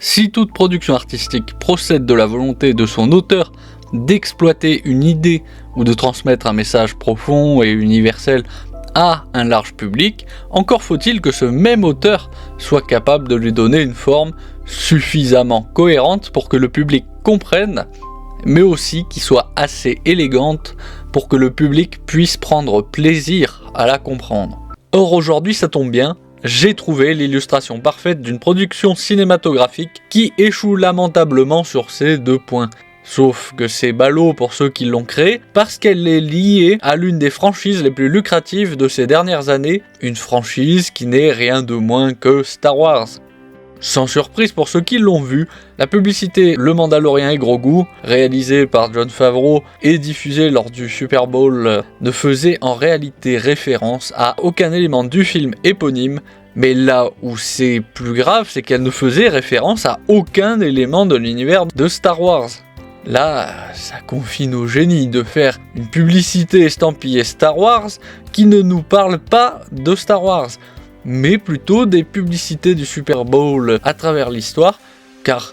Si toute production artistique procède de la volonté de son auteur d'exploiter une idée ou de transmettre un message profond et universel à un large public, encore faut-il que ce même auteur soit capable de lui donner une forme suffisamment cohérente pour que le public comprenne, mais aussi qui soit assez élégante pour que le public puisse prendre plaisir à la comprendre. Or aujourd'hui ça tombe bien, j'ai trouvé l'illustration parfaite d'une production cinématographique qui échoue lamentablement sur ces deux points. Sauf que c'est ballot pour ceux qui l'ont créée, parce qu'elle est liée à l'une des franchises les plus lucratives de ces dernières années, une franchise qui n'est rien de moins que Star Wars. Sans surprise pour ceux qui l'ont vu, la publicité Le Mandalorian et Grogu, réalisée par Jon Favreau et diffusée lors du Super Bowl, ne faisait en réalité référence à aucun élément du film éponyme, mais là où c'est plus grave, c'est qu'elle ne faisait référence à aucun élément de l'univers de Star Wars. Là, ça confine au génie de faire une publicité estampillée Star Wars qui ne nous parle pas de Star Wars, mais plutôt des publicités du Super Bowl à travers l'histoire, car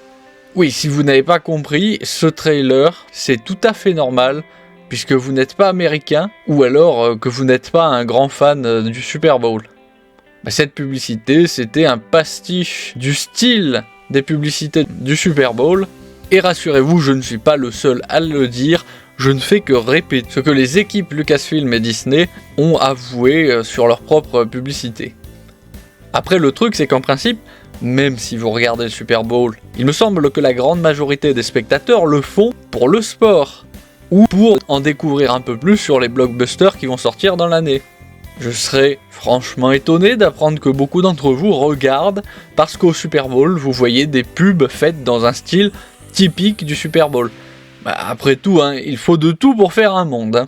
oui, si vous n'avez pas compris, ce trailer, c'est tout à fait normal, puisque vous n'êtes pas américain, ou alors que vous n'êtes pas un grand fan du Super Bowl. Cette publicité, c'était un pastiche du style des publicités du Super Bowl, et rassurez-vous, je ne suis pas le seul à le dire, je ne fais que répéter ce que les équipes Lucasfilm et Disney ont avoué sur leur propre publicité. Après, le truc, c'est qu'en principe, même si vous regardez le Super Bowl, il me semble que la grande majorité des spectateurs le font pour le sport, ou pour en découvrir un peu plus sur les blockbusters qui vont sortir dans l'année. Je serais franchement étonné d'apprendre que beaucoup d'entre vous regardent parce qu'au Super Bowl, vous voyez des pubs faites dans un style typique du Super Bowl. Après tout, il faut de tout pour faire un monde.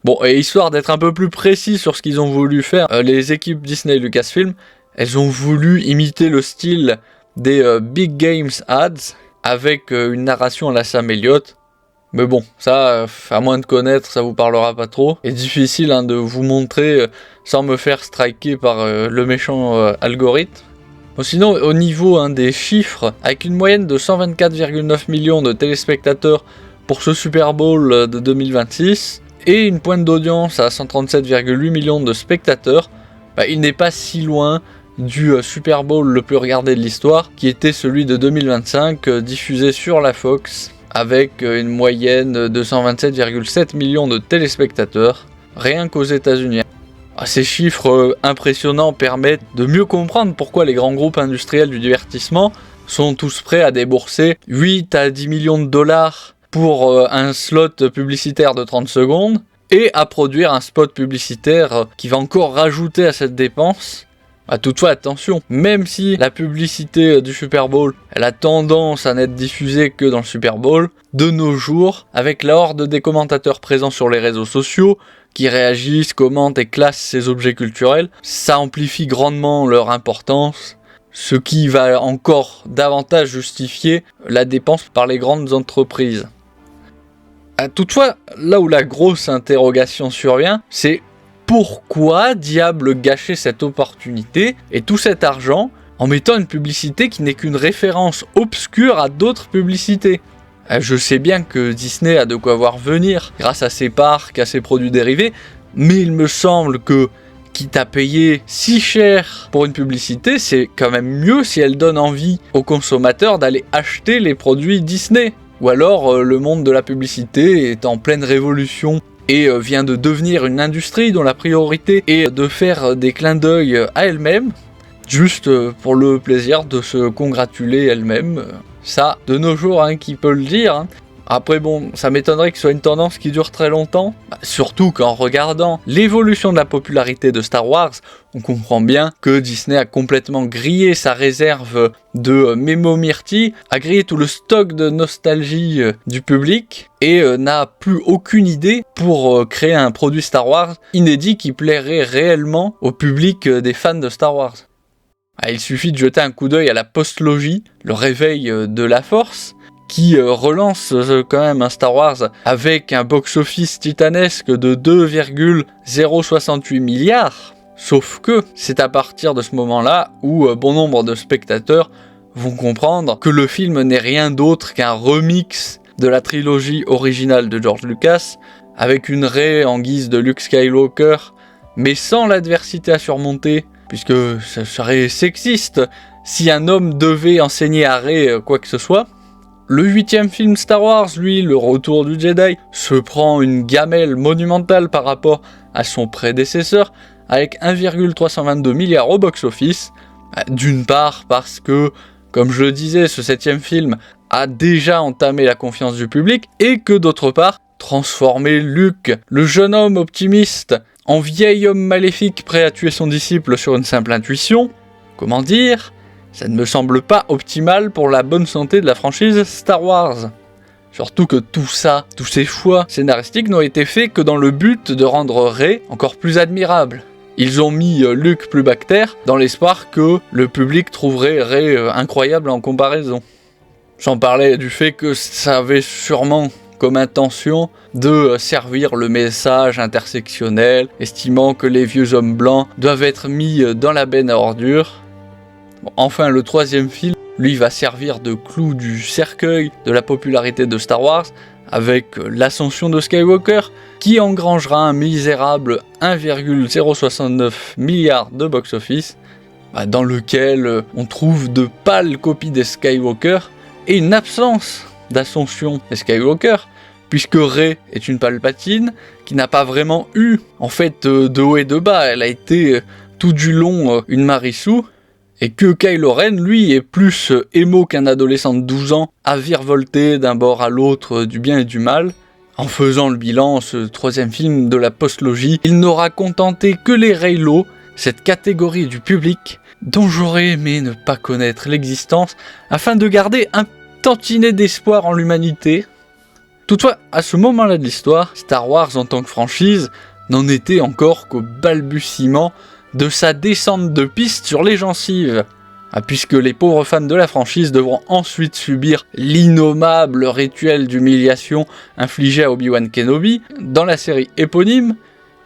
Bon, et histoire d'être un peu plus précis sur ce qu'ils ont voulu faire, les équipes Disney et Lucasfilm, elles ont voulu imiter le style des Big Games Ads avec une narration à la Sam Elliott. Mais bon, ça, à moins de connaître, ça vous parlera pas trop. Et difficile de vous montrer sans me faire striker par le méchant algorithme. Bon, sinon, au niveau des chiffres, avec une moyenne de 124,9 millions de téléspectateurs pour ce Super Bowl de 2026, et une pointe d'audience à 137,8 millions de spectateurs, il n'est pas si loin du Super Bowl le plus regardé de l'histoire, qui était celui de 2025, diffusé sur la Fox, avec une moyenne de 127,7 millions de téléspectateurs, rien qu'aux États-Unis. Ces chiffres impressionnants permettent de mieux comprendre pourquoi les grands groupes industriels du divertissement sont tous prêts à débourser 8 à 10 millions de dollars pour un slot publicitaire de 30 secondes et à produire un spot publicitaire qui va encore rajouter à cette dépense. Toutefois, attention, même si la publicité du Super Bowl elle a tendance à n'être diffusée que dans le Super Bowl, de nos jours, avec la horde des commentateurs présents sur les réseaux sociaux, qui réagissent, commentent et classent ces objets culturels, ça amplifie grandement leur importance, ce qui va encore davantage justifier la dépense par les grandes entreprises. Toutefois, là où la grosse interrogation survient, c'est pourquoi diable gâcher cette opportunité et tout cet argent en mettant une publicité qui n'est qu'une référence obscure à d'autres publicités? Je sais bien que Disney a de quoi voir venir grâce à ses parcs, à ses produits dérivés, mais il me semble que, quitte à payer si cher pour une publicité, c'est quand même mieux si elle donne envie aux consommateurs d'aller acheter les produits Disney. Ou alors le monde de la publicité est en pleine révolution et vient de devenir une industrie dont la priorité est de faire des clins d'œil à elle-même, juste pour le plaisir de se congratuler elle-même. Ça, de nos jours, qui peut le dire. Après bon, ça m'étonnerait que ce soit une tendance qui dure très longtemps, surtout qu'en regardant l'évolution de la popularité de Star Wars, on comprend bien que Disney a complètement grillé sa réserve de mémo myrtilles, a grillé tout le stock de nostalgie du public, et n'a plus aucune idée pour créer un produit Star Wars inédit qui plairait réellement au public des fans de Star Wars. Il suffit de jeter un coup d'œil à la postlogie, le réveil de la Force, qui relance quand même un Star Wars avec un box-office titanesque de 2,068 milliards. Sauf que c'est à partir de ce moment-là où bon nombre de spectateurs vont comprendre que le film n'est rien d'autre qu'un remix de la trilogie originale de George Lucas, avec une Rey en guise de Luke Skywalker, mais sans l'adversité à surmonter, puisque ça serait sexiste si un homme devait enseigner à Rey quoi que ce soit. Le 8e film Star Wars, lui, le retour du Jedi, se prend une gamelle monumentale par rapport à son prédécesseur, avec 1,322 milliard au box-office. D'une part parce que, comme je le disais, ce 7e film a déjà entamé la confiance du public, et que d'autre part, transformer Luke, le jeune homme optimiste, en vieil homme maléfique prêt à tuer son disciple sur une simple intuition, comment dire, ça ne me semble pas optimal pour la bonne santé de la franchise Star Wars. Surtout que tout ça, tous ces choix scénaristiques n'ont été faits que dans le but de rendre Rey encore plus admirable. Ils ont mis Luke plus bactère dans l'espoir que le public trouverait Rey incroyable en comparaison. J'en parlais du fait que ça avait sûrement comme intention de servir le message intersectionnel, estimant que les vieux hommes blancs doivent être mis dans la benne à ordures. Bon, enfin, le 3e film, lui, va servir de clou du cercueil de la popularité de Star Wars, avec l'ascension de Skywalker, qui engrangera un misérable 1,069 milliard de box-office, dans lequel on trouve de pâles copies des Skywalker, et une absence d'ascension des Skywalker, puisque Rey est une Palpatine qui n'a pas vraiment eu, en fait, de haut et de bas. Elle a été tout du long une Marisou, et que Kylo Ren, lui, est plus émo qu'un adolescent de 12 ans, à virevolter d'un bord à l'autre du bien et du mal. En faisant le bilan, ce 3e film de la postlogie, il n'aura contenté que les Reylo, cette catégorie du public dont j'aurais aimé ne pas connaître l'existence, afin de garder un tantinet d'espoir en l'humanité. Toutefois, à ce moment-là de l'histoire, Star Wars en tant que franchise n'en était encore qu'au balbutiement de sa descente de piste sur les gencives, puisque les pauvres fans de la franchise devront ensuite subir l'innommable rituel d'humiliation infligé à Obi-Wan Kenobi dans la série éponyme,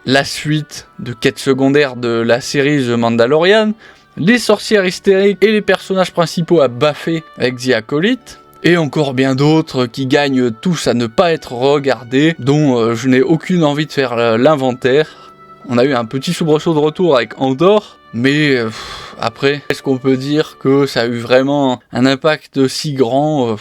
la suite de quêtes secondaires de la série The Mandalorian, les sorcières hystériques et les personnages principaux à baffer avec The Acolyte, et encore bien d'autres qui gagnent tous à ne pas être regardés, dont je n'ai aucune envie de faire l'inventaire. On a eu un petit soubresaut de retour avec Andor, mais après, est-ce qu'on peut dire que ça a eu vraiment un impact si grand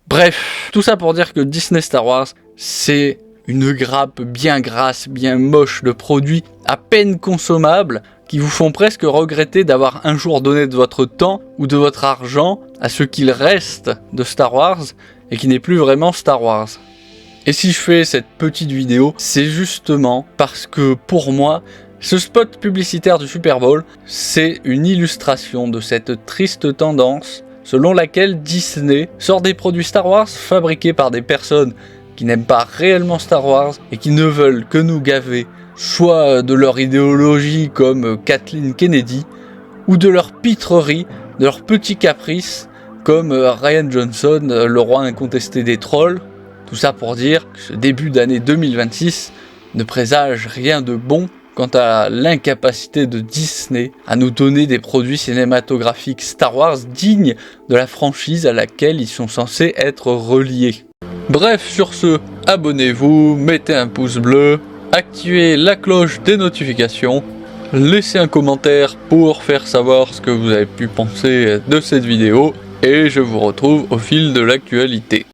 Bref, tout ça pour dire que Disney Star Wars, c'est une grappe bien grasse, bien moche de produits à peine consommables, qui vous font presque regretter d'avoir un jour donné de votre temps ou de votre argent à ce qu'il reste de Star Wars, et qui n'est plus vraiment Star Wars. Et si je fais cette petite vidéo, c'est justement parce que pour moi, ce spot publicitaire du Super Bowl, c'est une illustration de cette triste tendance selon laquelle Disney sort des produits Star Wars fabriqués par des personnes qui n'aiment pas réellement Star Wars et qui ne veulent que nous gaver, soit de leur idéologie comme Kathleen Kennedy, ou de leur pitrerie, de leurs petits caprices comme Ryan Johnson, le roi incontesté des trolls. Tout ça pour dire que ce début d'année 2026 ne présage rien de bon quant à l'incapacité de Disney à nous donner des produits cinématographiques Star Wars dignes de la franchise à laquelle ils sont censés être reliés. Bref, sur ce, abonnez-vous, mettez un pouce bleu, activez la cloche des notifications, laissez un commentaire pour faire savoir ce que vous avez pu penser de cette vidéo, et je vous retrouve au fil de l'actualité.